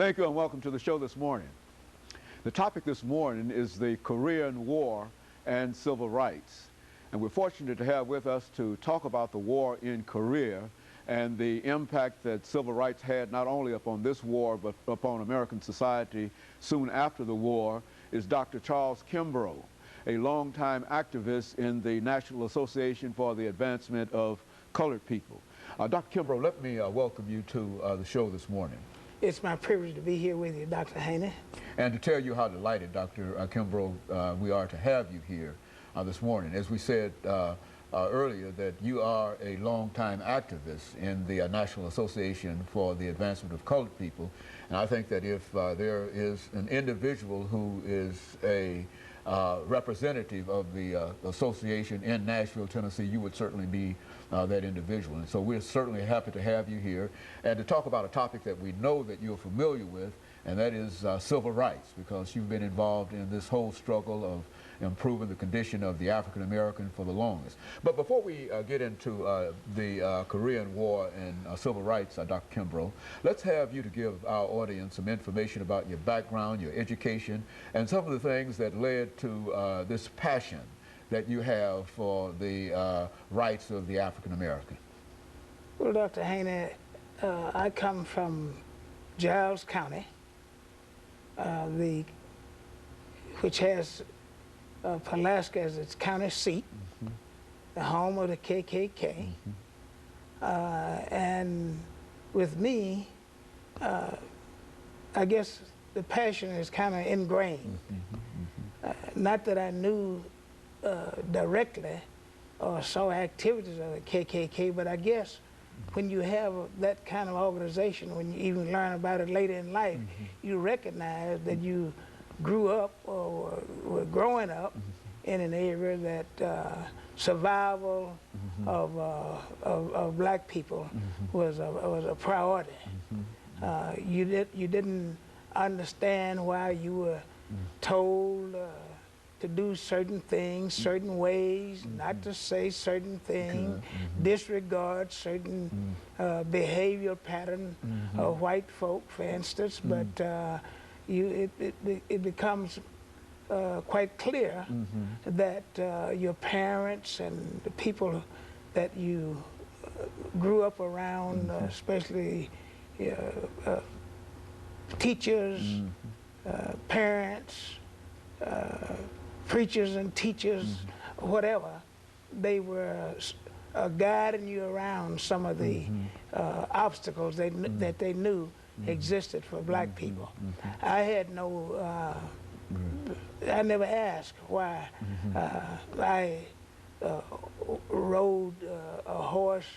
Thank you and welcome to the show this morning. The topic this morning is the Korean War and civil rights. And we're fortunate to have with us to talk about the war in Korea and the impact that civil rights had not only upon this war but upon American society soon after the war is Dr. Charles Kimbrough, a longtime activist in the National Association for the Advancement of Colored People. Dr. Kimbrough, let me welcome you to the show this morning. It's my privilege to be here with you, Dr. Haney. And to tell you how delighted, Dr. Kimbrough, we are to have you here this morning. As we said earlier, that you are a longtime activist in the National Association for the Advancement of Colored People. And I think that if there is an individual who is a representative of the association in Nashville, Tennessee, you would certainly be that individual. And so we're certainly happy to have you here and to talk about a topic that we know that you're familiar with, and that is civil rights, because you've been involved in this whole struggle of improving the condition of the African American for the longest. But before we get into the Korean War and civil rights, Dr. Kimbrough, let's have you to give our audience some information about your background, your education, and some of the things that led to this passion that you have for the rights of the African American. Well, Dr. Haney, I come from Giles County, which has Pulaski as its county seat, the home of the KKK. And with me, I guess the passion is kind of ingrained. Not that I knew directly or saw activities of the KKK, but I guess when you have that kind of organization, when you even learn about it later in life, you recognize that you grew up or were growing up in an area that survival of black people was a priority. You didn't understand why you were told to do certain things, certain ways, not to say certain things, disregard certain behavioral pattern of white folk, for instance, but it becomes quite clear that your parents and the people that you grew up around, especially teachers, parents, preachers and teachers, whatever, they were guiding you around some of the obstacles that they knew existed for black people. I had no, I never asked why I rode a horse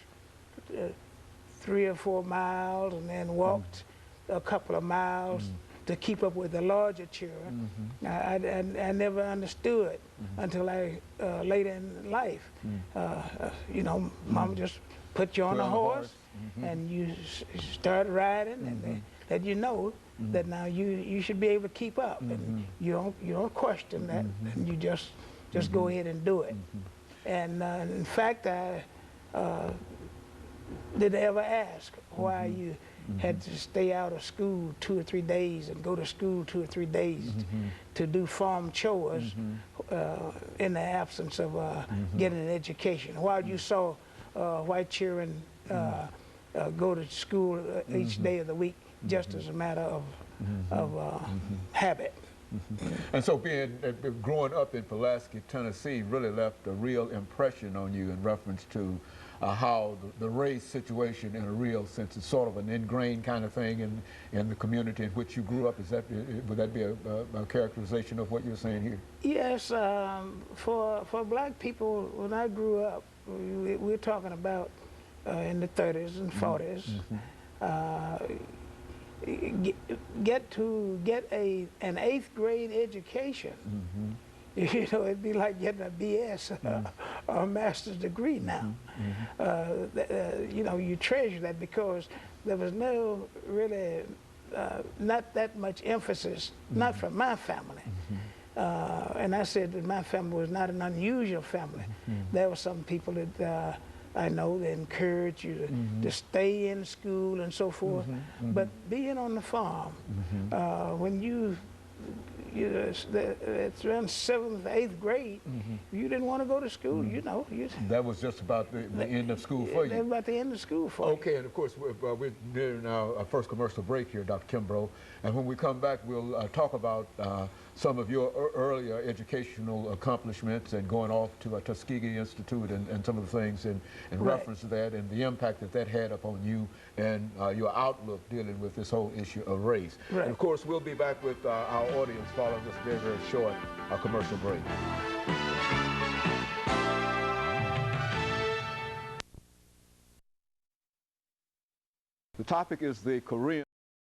3 or 4 miles and then walked a couple of miles to keep up with the larger children. I never understood until later in life. You know, Mama just put you on a horse and you start riding, and they let you know that now you should be able to keep up, and you don't question that, and you just go ahead and do it. And in fact, I didn't ever ask why you had to stay out of school 2 or 3 days and go to school 2 or 3 days to do farm chores in the absence of getting an education. While you saw white children go to school each day of the week just as a matter of habit. And so growing up in Pulaski, Tennessee really left a real impression on you in reference to how the race situation in a real sense is sort of an ingrained kind of thing in the community in which you grew up. Would that be a characterization of what you're saying here? Yes, for black people, when I grew up, we're talking about in the 30s and 40s, get an 8th grade education. You know, it'd be like getting a BS or a master's degree now. You know, you treasure that because there was no really, not that much emphasis, not from my family. And I said that my family was not an unusual family. There were some people that I know they encourage you to stay in school and so forth. But being on the farm, when it's around 7th, 8th grade, you didn't want to go to school, you know. That was just about the end of school for you. That was about the end of school for you. Okay, and of course, we're nearing our first commercial break here, Dr. Kimbrough. And when we come back, we'll talk about some of your earlier educational accomplishments and going off to a Tuskegee Institute and some of the things in reference to that and the impact that had upon you and your outlook dealing with this whole issue of race. Right. And of course, we'll be back with our audience following this very, very short commercial break. The topic is the Korean